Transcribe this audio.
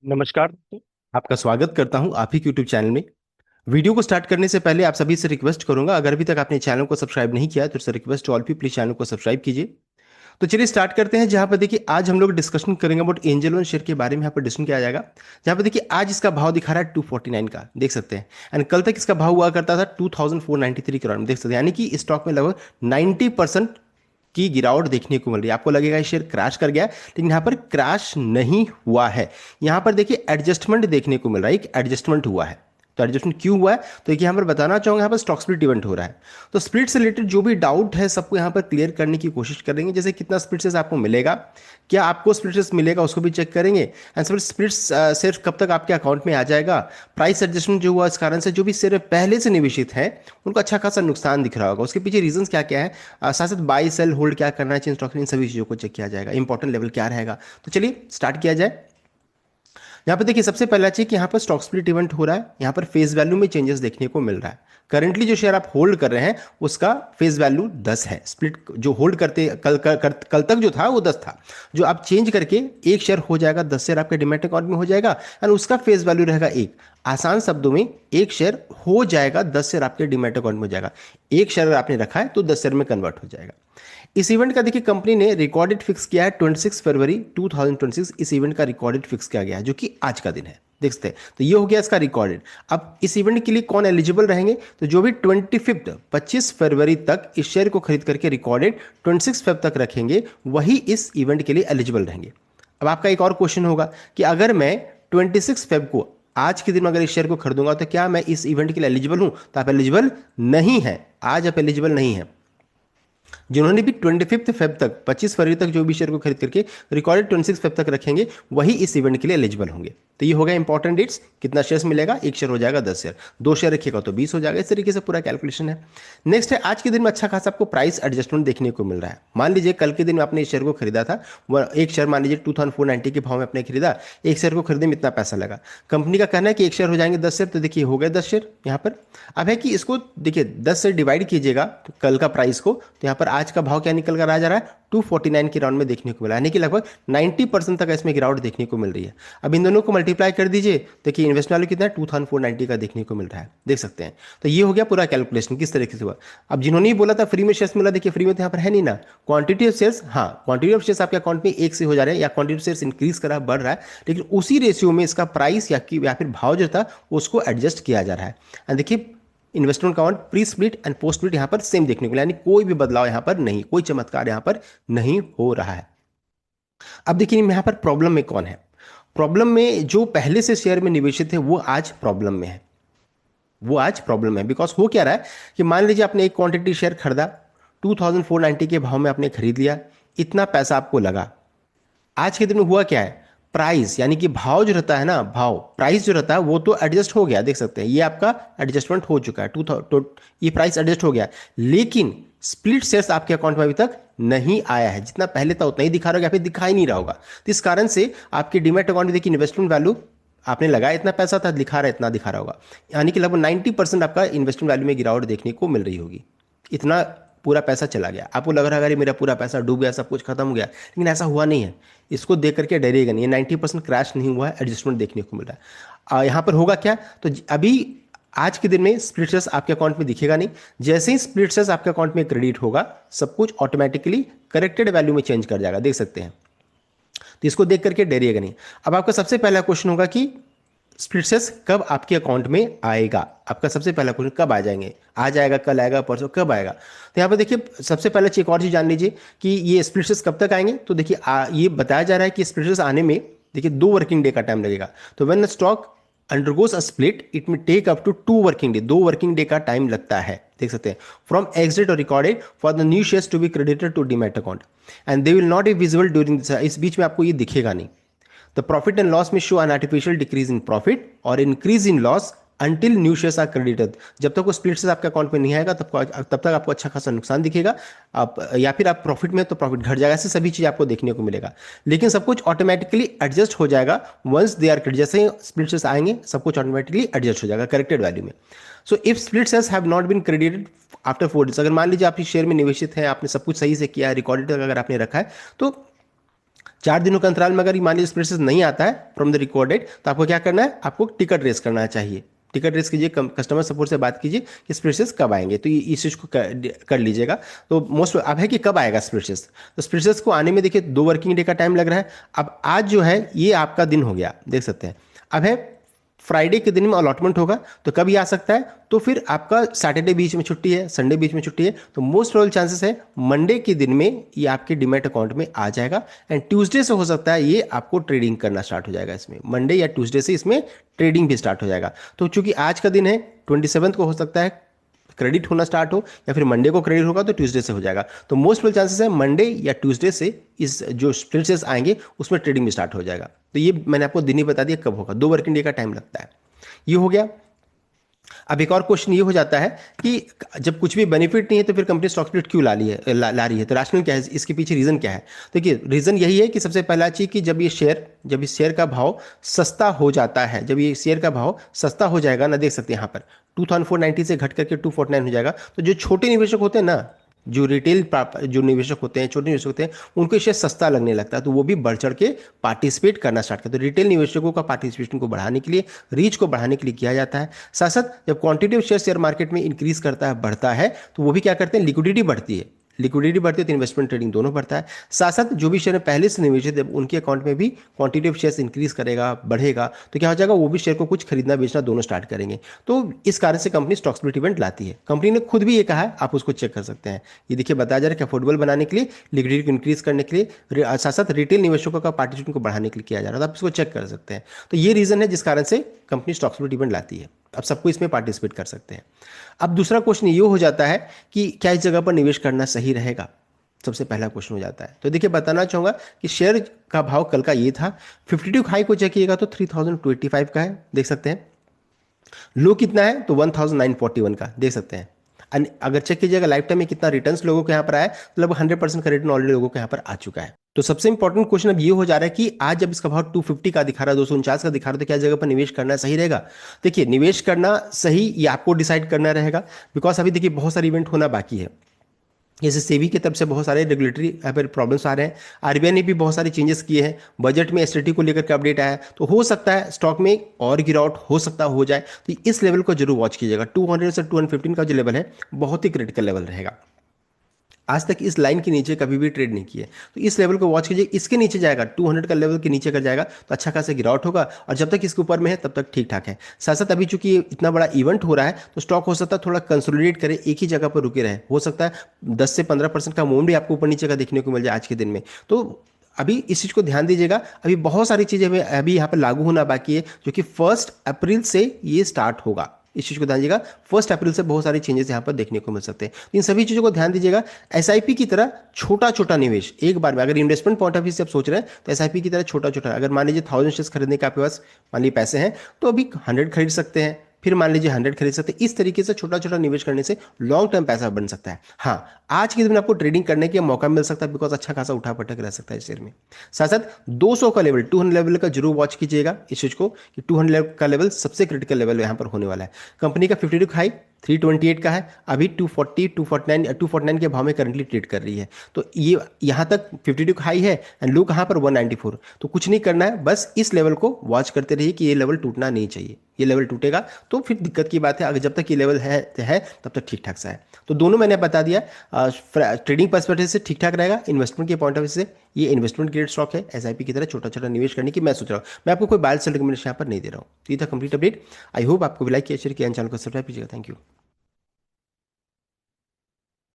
नमस्कार। आपका स्वागत करता हूं आप ही के यूट्यूब चैनल में। वीडियो को स्टार्ट करने से पहले आप सभी से रिक्वेस्ट करूंगा, अगर अभी तक आपने चैनल को सब्सक्राइब नहीं किया है तो सर रिक्वेस्ट ऑल भी प्लीज चैनल को सब्सक्राइब कीजिए। तो चलिए स्टार्ट करते हैं। जहां पर देखिए आज हम लोग डिस्कशन करेंगे अबाउट एंजल वन शेयर के बारे में। यहाँ पर डिस्कशन किया जाएगा। जहां पर देखिए आज इसका भाव दिखा रहा है 249 का, देख सकते हैं। एंड कल तक इसका भाव हुआ करता था 2493 करोड़ में, देख सकते हैं। यानी कि स्टॉक में लगभग 90% की गिरावट देखने को मिल रही है। आपको लगेगा ये शेयर क्रैश कर गया है, लेकिन यहाँ पर क्रैश नहीं हुआ है। यहाँ पर देखिए एडजस्टमेंट देखने को मिल रहा है, एक एडजस्टमेंट हुआ है। तो एडजस्टमेंट क्यों हुआ है, तो देखिए यहाँ पर बताना चाहूंगा, यहाँ पर स्टॉक स्प्लिट इवेंट हो रहा है। तो स्प्लिट से रिलेटेड जो भी डाउट है सबको यहाँ पर क्लियर करने की कोशिश करेंगे। जैसे कितना स्प्लिट आपको मिलेगा, क्या आपको स्प्लिट मिलेगा, उसको भी चेक करेंगे। एंड स्प्लिट सिर्फ कब तक आपके अकाउंट में आ जाएगा। प्राइस एडजस्टमेंट जो हुआ इस कारण से जो भी शेयर पहले से निवेशित है उनको अच्छा खासा नुकसान दिख रहा होगा। उसके पीछे रीजंस क्या क्या है, साथ साथ बाई सेल होल्ड क्या करना चाहिए स्टॉक में, इन सभी चीज़ों को चेक किया जाएगा। इंपॉर्टेंट लेवल क्या रहेगा, तो चलिए स्टार्ट किया जाए। यहाँ पे देखिए सबसे पहला चीज कि यहाँ पर स्टॉक स्प्लिट इवेंट हो रहा है। यहाँ पर फेस वैल्यू में चेंजेस देखने को मिल रहा है। करंटली जो शेयर आप होल्ड कर रहे हैं उसका फेस वैल्यू 10 है। स्प्लिट जो होल्ड करते कल तक जो था वो 10 था। जो आप चेंज करके एक शेयर हो जाएगा, 10 शेयर आपके डिमैट अकाउंट में हो जाएगा एंड उसका फेस वैल्यू रहेगा 1। आसान शब्दों में एक शेयर हो जाएगा, 10 शेयर आपके डिमैट अकाउंट में हो जाएगा। एक शेयर अगर आपने रखा है तो 10 शेयर में कन्वर्ट हो जाएगा। इस इवेंट का देखिए कंपनी ने रिकॉर्डेड फिक्स किया है 26 फरवरी 2026। इस इवेंट का रिकॉर्डेड फिक्स किया गया है जो कि आज का दिन है, देख सकते हैं। तो ये हो गया इसका रिकॉर्डेड। अब इस इवेंट के लिए कौन एलिजिबल रहेंगे, तो जो भी 25 फरवरी तक इस शेयर को खरीद करके रिकॉर्डेड 26 फेब तक रखेंगे वही इस इवेंट के लिए एलिजिबल रहेंगे। अब आपका एक और क्वेश्चन होगा कि अगर मैं 26 फेब को आज के दिन में अगर इस शेयर को खरीदूंगा तो क्या मैं इस इवेंट के लिए एलिजिबल हूं, तो आप एलिजिबल नहीं है। आज आप एलिजिबल नहीं है। जिन्होंने भी 25 फेब तक 25 फरवरी तक जो भी शेयर को खरीद करके रिकॉर्डेड 26 फेब तक रखेंगे वही इस इवेंट के लिए एलिजिबल होंगे। तो ये हो गया इंपॉर्टेंट डेट्स। कितना शेयर्स मिलेगा, एक शेयर हो जाएगा 10 शेयर, दो शेयर रखिएगा तो 20 हो जाएगा। इस तरीके से पूरा कैलकुलेशन है। नेक्स्ट है आज के दिन में अच्छा खासा आपको प्राइस एडजस्टमेंट देखने को मिल रहा है। मान लीजिए कल के दिन में आपने इस शेयर को खरीदा था, वह एक शेयर मान लीजिए 2490 के भाव में आपने खरीदा। एक शेयर को खरीदने में इतना पैसा लगा। कंपनी का कहना है कि एक शेयर हो जाएंगे 10 शेयर, तो देखिए हो गए 10 शेयर यहाँ पर। अब है कि इसको देखिए 10 से डिवाइड कीजिएगा तो कल का प्राइस को, तो यहाँ पर आज का भाव क्या निकल कर आ जा रहा है, 249 के राउंड में देखने को मिला। यानी कि लगभग 90% तक इसमें गिरावट देखने को मिल रही है। अब इन दोनों को मल्टीप्लाई कर दीजिए, देखिए इन्वेस्टमेंट वैल्यू कितना है, 2490 का देखने को मिल रहा है, देख सकते हैं। तो ये हो गया पूरा कैलकुलेशन किस तरीके से हुआ। अब जिन्होंने ही बोला था फ्री में शेयर्स मिला, देखिए फ्री में तो यहाँ पर है नहीं ना। क्वांटिटी ऑफ शेयर्स, हाँ क्वांटिटी ऑफ शेयर्स आपके अकाउंट में एक से हो जा रहे हैं या क्वांटिटी ऑफ शेयर्स इंक्रीज कर रहा है, बढ़ रहा है, लेकिन उसी रेशियो में इसका प्राइस या फिर भाव जो था उसको एडजस्ट किया जा रहा है। एंड देखिए investment account pre split and post split यहां पर सेम देखने को मिला, यानी कोई भी बदलाव यहां पर नहीं, कोई चमत्कार यहां पर नहीं हो रहा है। अब देखिए यहां पर प्रॉब्लम में कौन है। प्रॉब्लम में जो पहले से शेयर में निवेशित है वो आज प्रॉब्लम में है। वो आज प्रॉब्लम है बिकॉज हो क्या रहा है कि मान लीजिए आपने एक क्वांटिटी शेयर खरीदा, 2490 के भाव में आपने खरीद लिया, इतना पैसा आपको लगा। आज के दिन में हुआ क्या है, प्राइस यानी कि भाव जो रहता है ना, भाव प्राइस जो रहता है वो तो एडजस्ट हो गया, देख सकते हैं ये आपका एडजस्टमेंट हो चुका है। ये प्राइस एडजस्ट हो गया, लेकिन स्प्लिट शेयर्स आपके अकाउंट में अभी तक नहीं आया है। जितना पहले था उतना ही दिखा रहा होगा या फिर दिखाई नहीं रहा होगा। तो इस कारण से आपके डीमैट अकाउंट में देखिए इन्वेस्टमेंट वैल्यू आपने लगाया इतना पैसा था, दिखा रहा है इतना दिखा रहा होगा। यानी कि लगभग 90% आपका इन्वेस्टमेंट वैल्यू में गिरावट देखने को मिल रही होगी। इतना पूरा पैसा चला गया, आपको लग रहा है अरे मेरा पूरा पैसा डूब गया, सब कुछ खत्म हो गया, लेकिन ऐसा हुआ नहीं है। इसको देख करके डरिएगा नहीं, 90% क्रैश नहीं हुआ है, एडजस्टमेंट देखने को मिल रहा है। यहाँ पर होगा क्या, तो अभी आज के दिन में स्प्लिटर्स आपके अकाउंट में दिखेगा नहीं। जैसे ही स्प्लिटर्स आपके अकाउंट में क्रेडिट होगा सब कुछ ऑटोमेटिकली करेक्टेड वैल्यू में चेंज कर जाएगा, देख सकते हैं। तो इसको देख करके डरिएगा नहीं। अब आपका सबसे पहला क्वेश्चन होगा कि स्प्लिटसेस कब आपके अकाउंट में आएगा। आपका सबसे पहला क्वेश्चन कब आ जाएंगे, आ जाएगा, कल आएगा, परसों, कब आएगा। तो यहाँ पर देखिए सबसे पहले एक और चीज जान लीजिए कि ये स्प्लिटसेस कब तक आएंगे। तो देखिए ये बताया जा रहा है कि स्प्लिटसेस आने में देखिए 2 वर्किंग डे का टाइम लगेगा। तो when stock undergoes a split it may take up to 2 working day, 2 working day का टाइम लगता है, देख सकते हैं। फ्रॉम एग्जिट और recorded for the new shares to be credited to demat account and they will not be visible during, इस बीच में आपको ये दिखेगा नहीं। The profit and loss may show an artificial decrease in profit or increase in loss until new shares are credited। जब तक वो स्प्लिट से आपके अकाउंट में नहीं आएगा तब तक आपको अच्छा खासा नुकसान दिखेगा। आप या फिर आप प्रॉफिट में तो प्रॉफिट घट जाएगा, ऐसे सभी चीज़ आपको देखने को मिलेगा। लेकिन सब कुछ ऑटोमेटिकली एडजस्ट हो जाएगा वंस दे आर क्रेडिट। जैसे ही स्प्लिट आएंगे सब कुछ ऑटोमेटिकली एडजस्ट हो जाएगा करेक्टेड वैल्यू में। So if split have not been credited after 4 days, अगर मान लीजिए आप इस शेयर में निवेशित हैं, आपने सब कुछ सही से किया है, रिकॉर्डेड अगर आपने रखा है, तो 4 दिनों के अंतराल में अगर मान लीजिए स्प्लिट नहीं आता है फ्रॉम द रिकॉर्ड डेट, तो आपको क्या करना है, आपको टिकट रेस करना चाहिए। टिकट रेस कीजिए, कस्टमर सपोर्ट से बात कीजिए कि स्प्लिट कब आएंगे, तो ये इस चीज़ को कर लीजिएगा। तो मोस्ट अब है कि कब आएगा स्प्लिट, तो स्प्लिट को आने में देखिए 2 वर्किंग डे का टाइम लग रहा है। अब आज जो है ये आपका दिन हो गया, देख सकते हैं। अब है फ्राइडे के दिन में अलॉटमेंट होगा, तो कब ये आ सकता है, तो फिर आपका सैटरडे बीच में छुट्टी है, संडे बीच में छुट्टी है, तो मोस्ट प्रोबेबल चांसेस है मंडे के दिन में ये आपके डीमैट अकाउंट में आ जाएगा। एंड ट्यूसडे से हो सकता है ये आपको ट्रेडिंग करना स्टार्ट हो जाएगा, इसमें मंडे या ट्यूसडे से इसमें ट्रेडिंग भी स्टार्ट हो जाएगा। तो चूंकि आज का दिन है 27 को हो सकता है क्रेडिट होना स्टार्ट हो, या फिर मंडे को क्रेडिट होगा तो ट्यूसडे से हो जाएगा। तो मोस्ट प्रोबेबल चांसेस है मंडे या ट्यूसडे से इस जो स्प्लिट्स आएंगे उसमें ट्रेडिंग भी स्टार्ट हो जाएगा। तो ये मैंने आपको दिन ही बता दिया कब होगा, 2 वर्किंग डे का टाइम लगता है। ये हो गया। अब एक और क्वेश्चन ये हो जाता है कि जब कुछ भी बेनिफिट नहीं है तो फिर कंपनी स्टॉक स्प्लिट क्यों ला रही है, तो रैशनल क्या है, इसके पीछे रीजन क्या है। देखिए रीजन यही है कि सबसे पहला चीज कि जब इस शेयर का भाव सस्ता हो जाता है, जब ये शेयर का भाव सस्ता हो जाएगा ना, देख सकते हैं यहाँ पर 2490 से घट करके 249 हो जाएगा, तो जो छोटे निवेशक होते हैं ना, जो रिटेल जो निवेशक होते हैं, छोटे निवेशक होते हैं, उनको शेयर सस्ता लगने लगता है, तो वो भी बढ़ चढ़ के पार्टिसिपेट करना स्टार्ट करते हैं। तो रिटेल निवेशकों का पार्टिसिपेशन को बढ़ाने के लिए, रीच को बढ़ाने के लिए किया जाता है। साथ साथ जब क्वांटिटी ऑफ शेयर मार्केट में इंक्रीज करता है, बढ़ता है, तो वो भी क्या करते हैं, लिक्विडिटी बढ़ती है। लिक्विडिटी बढ़ती है तो इन्वेस्टमेंट ट्रेडिंग दोनों बढ़ता है। साथ साथ जो भी शेयर पहले से निवेशित है उनके अकाउंट में भी क्वांटिटी ऑफ शेयर्स इंक्रीज करेगा, बढ़ेगा, तो क्या हो जाएगा, वो भी शेयर को कुछ खरीदना बेचना दोनों स्टार्ट करेंगे। तो इस कारण से कंपनी स्टॉक स्प्लिट इवेंट लाती है। कंपनी ने खुद भी ये कहा है, आप उसको चेक कर सकते हैं। ये देखिए बताया जा रहा है कि अफोर्डेबल बनाने के लिए, लिक्विडिटी को इंक्रीज करने के लिए, साथ साथ रिटेल निवेशकों का पार्टिसिपेशन को बढ़ाने के लिए किया जा रहा है, तो आप इसको चेक कर सकते हैं। तो ये रीजन है जिस कारण से कंपनी स्टॉक स्प्लिट इवेंट लाती है। अब सबको इसमें पार्टिसिपेट कर सकते हैं। अब दूसरा क्वेश्चन ये हो जाता है कि क्या इस जगह पर निवेश करना सही रहेगा, सबसे पहला क्वेश्चन हो जाता है। तो देखिए बताना चाहूंगा कि शेयर का भाव कल का ये था, 52 हाई को चेक किएगा तो 3025 का है, देख सकते हैं। लो कितना है तो 1941 का, देख सकते हैं। अगर चेक कीजिएगा लाइफ टाइम में कितना रिटर्न्स लोगों के यहाँ पर आया, तो लगभग 100% का रिटर्न ऑलरेडी लोगों के यहाँ पर आ चुका है। तो सबसे इंपॉर्टेंट क्वेश्चन अब ये हो जा रहा है कि आज जब इसका भाव 250 का दिखा रहा है, 249 का दिखा रहा है, तो क्या जगह पर निवेश करना सही रहेगा। देखिए निवेश करना सही ये आपको डिसाइड करना रहेगा, बिकॉज अभी देखिए बहुत सारे इवेंट होना बाकी है। जैसे सेबी की तरफ से बहुत सारे रेगुलेटरी प्रॉब्लम्स आ रहे हैं, आरबीआई ने भी बहुत सारे चेंजेस किए हैं, बजट में एसटीटी को लेकर के अपडेट आया है, तो हो सकता है स्टॉक में और गिरावट हो सकता हो जाए। तो इस लेवल को जरूर वॉच कीजिएगा। 200 से 215 का जो लेवल है बहुत ही क्रिटिकल लेवल रहेगा। आज तक इस लाइन के नीचे कभी भी ट्रेड नहीं किए, तो इस लेवल को वॉच कीजिए। इसके नीचे जाएगा 200 का लेवल के नीचे अगर जाएगा तो अच्छा खासा गिरावट होगा, और जब तक इसके ऊपर में है तब तक ठीक ठाक है। साथ साथ अभी चूंकि इतना बड़ा इवेंट हो रहा है तो स्टॉक हो सकता है थोड़ा कंसोलिडेट करे, एक ही जगह पर रुके रहे, हो सकता है 10 से 15% का मूव भी आपको ऊपर नीचे का देखने को मिल जाए आज के दिन में। तो अभी इस चीज़ को ध्यान दीजिएगा, अभी बहुत सारी चीज़ें हमें अभी यहाँ पर लागू होना बाकी है, जो कि 1 अप्रैल से ये स्टार्ट होगा। इस चीज़ को ध्यान दीजिएगा, 1 अप्रैल से बहुत सारी चेंजेस यहाँ पर देखने को मिल सकते हैं। तो इन सभी चीज़ों को ध्यान दीजिएगा। एसआईपी की तरह छोटा छोटा निवेश एक बार में, अगर इन्वेस्टमेंट पॉइंट ऑफ व्यू से आप सोच रहे हैं तो एसआईपी की तरह छोटा छोटा, अगर मान लीजिए 1000 शेयर्स खरीदने के आपके पास मान लीजिए पैसे हैं, तो अभी 100 खरीद सकते हैं, फिर मान लीजिए 100 खरीद सकते हैं। इस तरीके से छोटा छोटा निवेश करने से लॉन्ग टर्म पैसा बन सकता है। हाँ, आज के दिन आपको ट्रेडिंग करने का मौका मिल सकता है, बिकॉज अच्छा खासा उठा पटक रह सकता है इस शेयर में। साथ साथ 200 का लेवल, 200 लेवल का जरूर वॉच कीजिएगा इस चीज को, कि 200 का लेवल सबसे क्रिटिकल लेवल यहाँ पर होने वाला है। कंपनी का 52 हाई 328 का है, अभी 240 249 के भाव में करंटली ट्रेड कर रही है। तो ये यहाँ तक 52 हाई है एंड लो कहाँ पर 194। तो कुछ नहीं करना है, बस इस लेवल को वॉच करते रहिए कि ये लेवल टूटना नहीं चाहिए। ये लेवल टूटेगा तो फिर दिक्कत की बात है, अगर जब तक ये लेवल है तब तक ठीक ठाक सा है। तो दोनों मैंने बता दिया, ट्रेडिंग पर्सपेक्टिव से ठीक ठाक रहेगा, इन्वेस्टमेंट के पॉइंट ऑफ व्यू से ये इन्वेस्टमेंट ग्रेड स्टॉक है, एसआईपी की तरह छोटा छोटा निवेश करने की मैं सोच रहा हूँ। मैं आपको कोई बाय सेल रिकमेंडेशन यहाँ पर नहीं दे रहा हूँ। तो ये था कंप्लीट अपडेट। आई होप आपको लाइक किया, शेयर किया, चैनल को सब्सक्राइब कीजिएगा। Thank you.